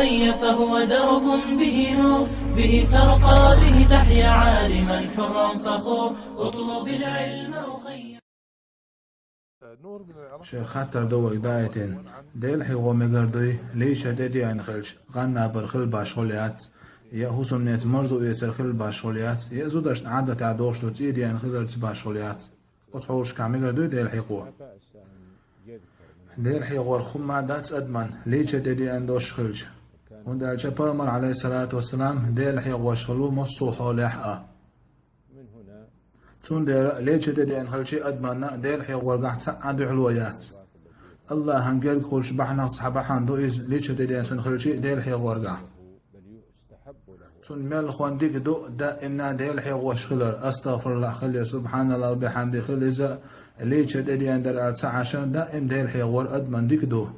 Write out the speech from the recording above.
أخي فهو درب به نور، به ترقى به تحيا عالما حرا فخور. اطلب العلم أخي. شيخ خاطر دو إدايتين ديل حيغو مقردوي ليش ديدي عن خلش غانا برخل باشغوليات يا حسن نيت مرزو يترخل باشغوليات يا زودش عادة عدوش تو تيدي عن خلال باشغوليات وتحوش كامقردوي ديل حيغو ديل حيغو الخمة دات أدمن ليش ديدي عن دوش خلش وندال شبرمر عليه الصلاة والسلام ديل حيغو شغلو مصو حوليحقا تون دير ليش ديدي ان خلشي ادمنا دير حي ورقع تعد علويات الله هنقل كل شبحنا صحبحان دويز ليش ديدي ان خلشي دير حي ورقع تون مال خوان ديك دو دائما دير حي وشخلر استغفر الله خلي سبحان الله وبحمده خلي ليش ديدي ان در عشان دائم دير حي ور ادمن ديك دو